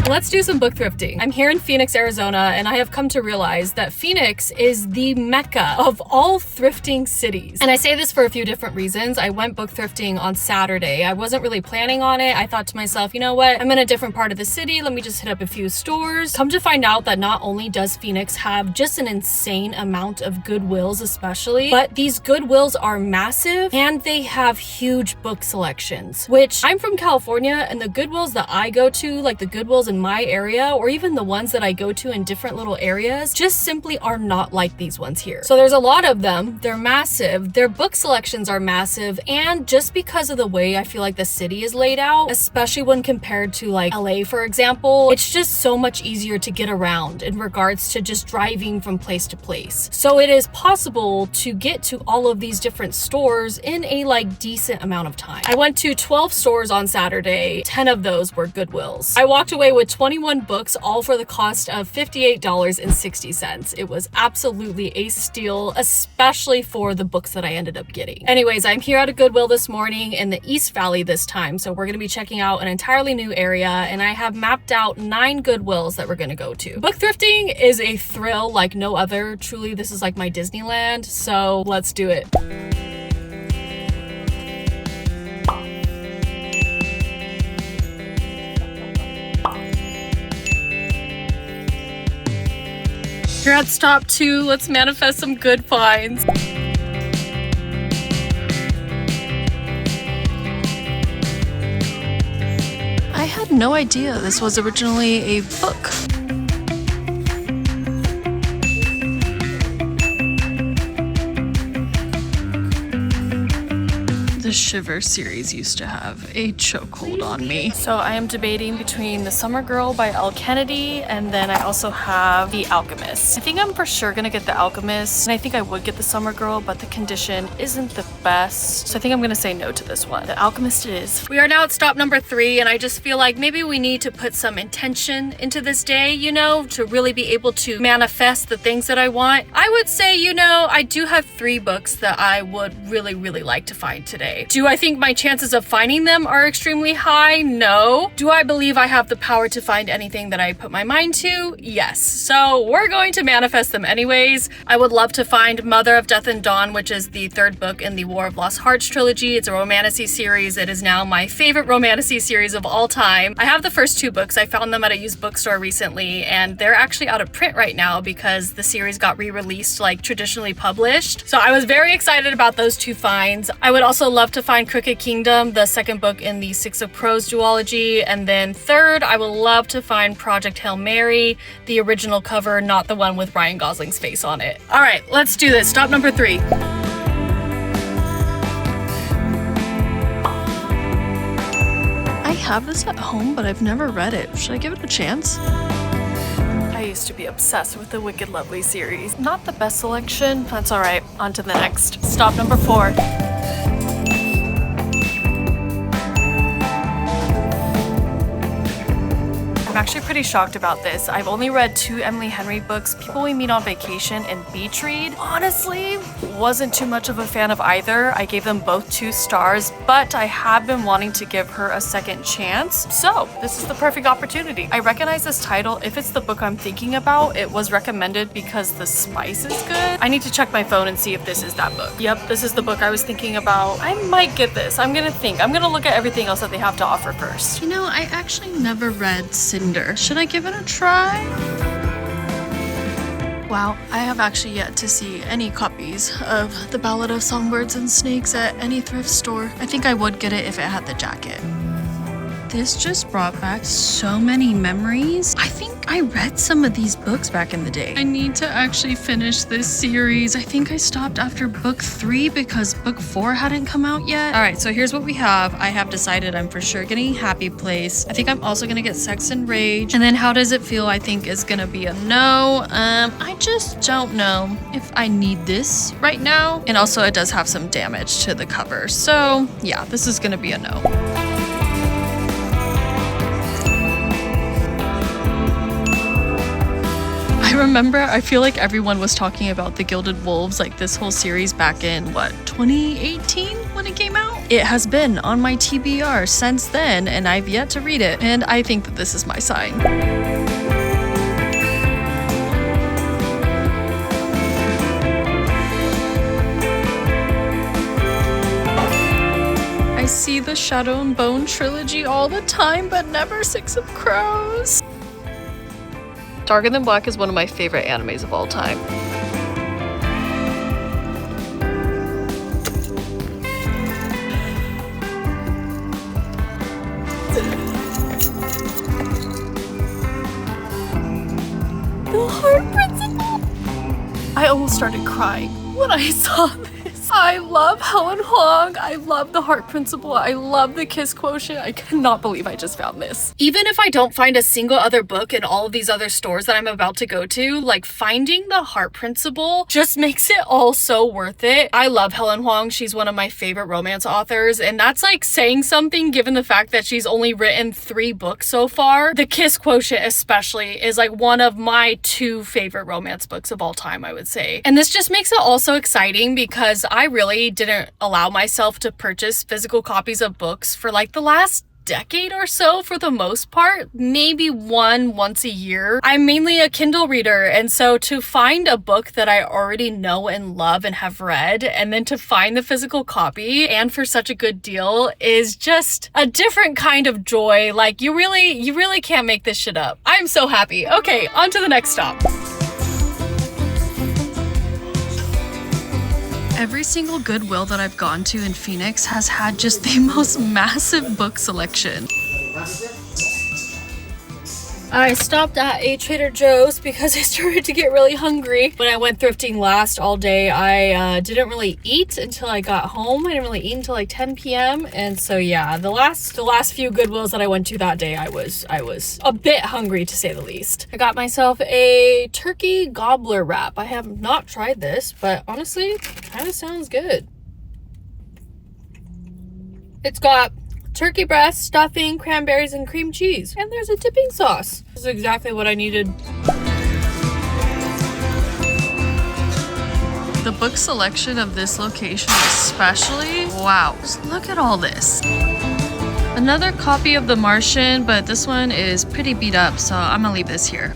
Let's do some book thrifting. I'm here in Phoenix, Arizona, and I have come to realize that Phoenix is the mecca of all thrifting cities. And I say this for a few different reasons. I went book thrifting on Saturday. I wasn't really planning on it. I thought to myself, you know what? I'm in a different part of the city. Let me just hit up a few stores. Come to find out that not only does Phoenix have just an insane amount of Goodwills especially, but these Goodwills are massive and they have huge book selections, which I'm from California, and the Goodwills that I go to, like the Goodwills in my area, or even the ones that I go to in different little areas, just simply are not like these ones here. So there's a lot of them. They're massive. Their book selections are massive. And just because of the way I feel like the city is laid out, especially when compared to like LA, for example, it's just so much easier to get around in regards to just driving from place to place. So it is possible to get to all of these different stores in a like decent amount of time. I went to 12 stores on Saturday. 10 of those were Goodwills. I walked away with 21 books, all for the cost of $58.60. It was absolutely a steal, especially for the books that I ended up getting. Anyways, I'm here at a Goodwill this morning in the East Valley this time, so we're gonna be checking out an entirely new area, and I have mapped out 9 Goodwills that we're gonna go to. Book thrifting is a thrill like no other. Truly, this is like my Disneyland, so let's do it. You're at stop 2. Let's manifest some good finds. I had no idea this was originally a book. The Shiver series used to have a chokehold on me. So I am debating between The Summer Girl by Elle Kennedy, and then I also have The Alchemist. I think I'm for sure gonna get The Alchemist, and I think I would get The Summer Girl, but the condition isn't the best. So I think I'm gonna say no to this one. The Alchemist it is. We are now at stop number 3, and I just feel like maybe we need to put some intention into this day, you know, to really be able to manifest the things that I want. I would say, you know, I do have 3 books that I would really like to find today. Do I think my chances of finding them are extremely high? No. Do I believe I have the power to find anything that I put my mind to? Yes. So we're going to manifest them anyways. I would love to find Mother of Death and Dawn, which is the 3rd book in the War of Lost Hearts trilogy. It's a romantasy series. It is now my favorite romantasy series of all time. I have the first 2 books. I found them at a used bookstore recently, and they're actually out of print right now because the series got re-released like traditionally published. So I was very excited about those 2 finds. I would also love to find Crooked Kingdom, the 2nd book in the Six of Crows duology, and then 3rd, I would love to find Project Hail Mary, the original cover, not the one with Ryan Gosling's face on it. All right, let's do this. Stop number 3. I have this at home, but I've never read it. Should I give it a chance? I used to be obsessed with the Wicked Lovely series. Not the best selection. That's all right. On to the next. Stop number 4. I'm actually pretty shocked about this. I've only read 2 Emily Henry books, People We Meet on Vacation and Beach Read. Honestly, wasn't too much of a fan of either. I gave them both 2 stars, but I have been wanting to give her a second chance. So this is the perfect opportunity. I recognize this title. If it's the book I'm thinking about, it was recommended because the spice is good. I need to check my phone and see if this is that book. Yep, this is the book I was thinking about. I might get this. I'm gonna look at everything else that they have to offer first. You know, I actually never read Cinder. Should I give it a try? Wow, I have actually yet to see any copies of The Ballad of Songbirds and Snakes at any thrift store. I think I would get it if it had the jacket. This just brought back so many memories. I think I read some of these books back in the day. I need to actually finish this series. I think I stopped after book 3 because book 4 hadn't come out yet. All right, so here's what we have. I have decided I'm for sure getting Happy Place. I think I'm also gonna get Sex and Rage. And then How Does It Feel, I think is gonna be a no. I just don't know if I need this right now. And also it does have some damage to the cover. So yeah, this is gonna be a no. remember, I feel like everyone was talking about The Gilded Wolves, like this whole series back in, what, 2018 when it came out? It has been on my TBR since then, and I've yet to read it, and I think that this is my sign. I see the Shadow and Bone trilogy all the time, but never Six of Crows. Darker Than Black is one of my favorite animes of all time. The Heart Principle! I almost started crying when I saw this. I love Helen Huang. I love The Heart Principle. I love The Kiss Quotient. I cannot believe I just found this. Even if I don't find a single other book in all of these other stores that I'm about to go to, like finding The Heart Principle just makes it all so worth it. I love Helen Huang. She's one of my favorite romance authors, and that's like saying something given the fact that she's only written 3 books so far. The Kiss Quotient especially is like one of my 2 favorite romance books of all time, I would say. And this just makes it also exciting because I really didn't allow myself to purchase physical copies of books for like the last decade or so for the most part, maybe once a year. I'm mainly a Kindle reader, and so to find a book that I already know and love and have read, and then to find the physical copy and for such a good deal is just a different kind of joy. Like you really can't make this shit up. I'm so happy. Okay, on to the next stop. Every single Goodwill that I've gone to in Phoenix has had just the most massive book selection. I stopped at a Trader Joe's because I started to get really hungry. When I went thrifting last all day, I didn't really eat until I got home. I didn't really eat until like 10 p.m. And so yeah, the last few Goodwills that I went to that day, I was a bit hungry to say the least. I got myself a turkey gobbler wrap. I have not tried this, but honestly, kind of sounds good. It's got turkey breast, stuffing, cranberries, and cream cheese. And there's a dipping sauce. This is exactly what I needed. The book selection of this location especially, wow. Just look at all this. Another copy of The Martian, but this one is pretty beat up, so I'm gonna leave this here.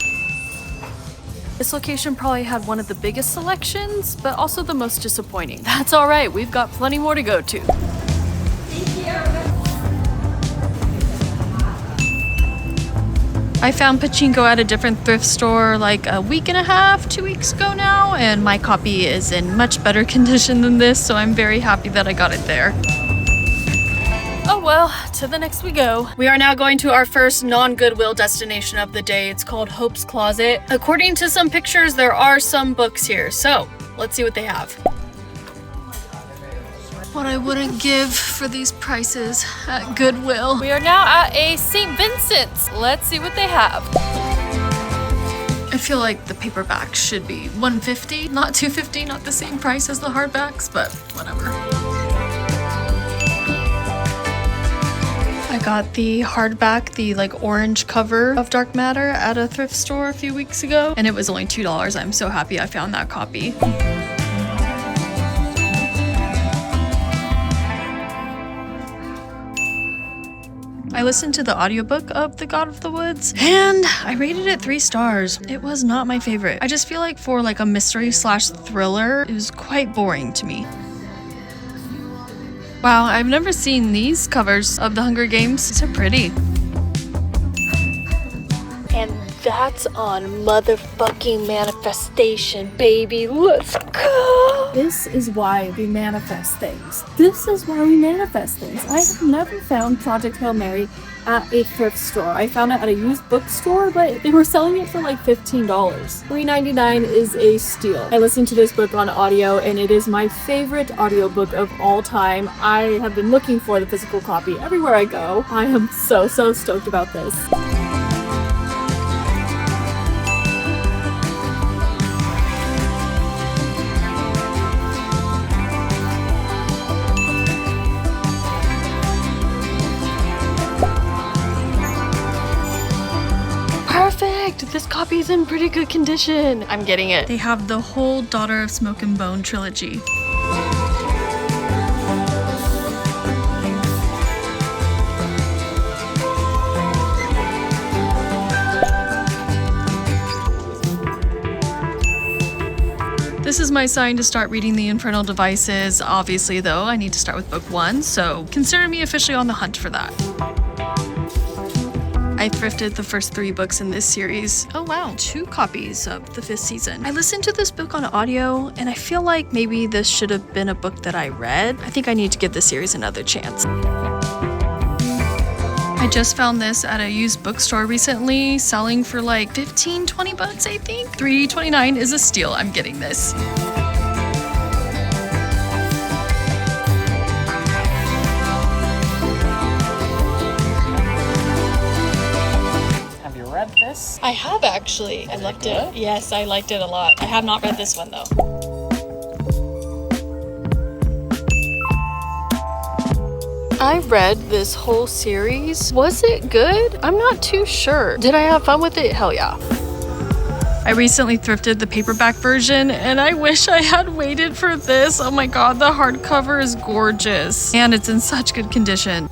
This location probably had one of the biggest selections, but also the most disappointing. That's all right, we've got plenty more to go to. I found pachinko at a different thrift store like a week and a half, 2 weeks ago now, and my copy is in much better condition than this, so I'm very happy that I got it there. Oh well, to the next we go. We are now going to our first non-Goodwill destination of the day. It's called Hope's Closet. According to some pictures, there are some books here, so let's see what they have. What I wouldn't give for these prices at Goodwill. We are now at a St. Vincent's. Let's see what they have. I feel like the paperbacks should be $150, not $250, not the same price as the hardbacks, but whatever. I got the hardback, the like orange cover of Dark Matter at a thrift store a few weeks ago, and it was only $2. I'm so happy I found that copy. I listened to the audiobook of The God of the Woods, and I rated it 3 stars. It was not my favorite. I just feel like for like a mystery / thriller, it was quite boring to me. Wow, I've never seen these covers of the Hunger Games. These are pretty. And that's on motherfucking manifestation, baby. Let's go. This is why we manifest things. This is why we manifest things. I have never found Project Hail Mary at a thrift store. I found it at a used bookstore, but they were selling it for like $15. $3.99 is a steal. I listened to this book on audio, and it is my favorite audiobook of all time. I have been looking for the physical copy everywhere I go. I am so stoked about this. Perfect! perfect. This copy is in pretty good condition. I'm getting it. They have the whole Daughter of Smoke and Bone trilogy. This is my sign to start reading The Infernal Devices. Obviously, though, I need to start with book 1, so consider me officially on the hunt for that. I thrifted the first 3 books in this series. Oh wow, 2 copies of the 5th season. I listened to this book on audio, and I feel like maybe this should have been a book that I read. I think I need to give this series another chance. I just found this at a used bookstore recently, selling for like 15-20 bucks, I think. $3.29 is a steal. I'm getting this. Have you read this? I have actually. I liked it. Yes, I liked it a lot. I have not read this one though. I read this whole series. Was it good? I'm not too sure. Did I have fun with it? Hell yeah. I recently thrifted the paperback version and I wish I had waited for this. Oh my god, the hardcover is gorgeous and it's in such good condition.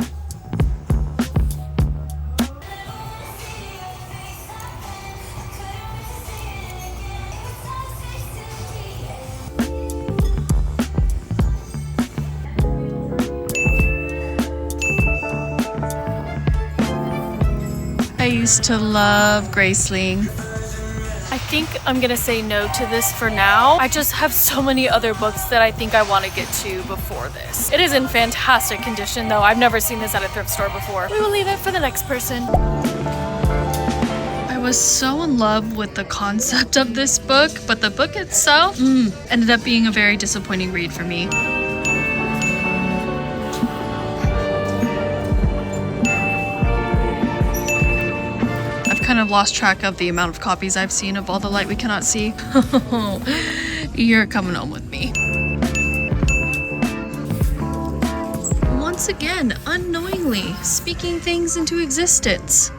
I used to love Graceling. I think I'm gonna say no to this for now. I just have so many other books that I think I want to get to before this. It is in fantastic condition though. I've never seen this at a thrift store before. We will leave it for the next person. I was so in love with the concept of this book, but the book itself ended up being a very disappointing read for me. Kind of lost track of the amount of copies I've seen of All the Light We Cannot See. You're coming home with me. Once again, unknowingly, speaking things into existence.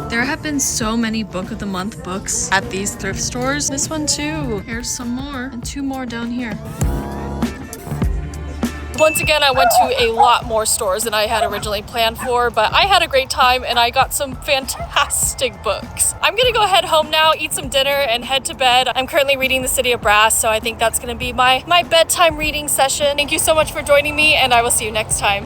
There have been so many Book of the Month books at these thrift stores. This one too. Here's some more, and 2 more down here. Once again, I went to a lot more stores than I had originally planned for, but I had a great time and I got some fantastic books. I'm gonna go head home now, eat some dinner, and head to bed. I'm currently reading The City of Brass, so I think that's gonna be my bedtime reading session. Thank you so much for joining me, and I will see you next time.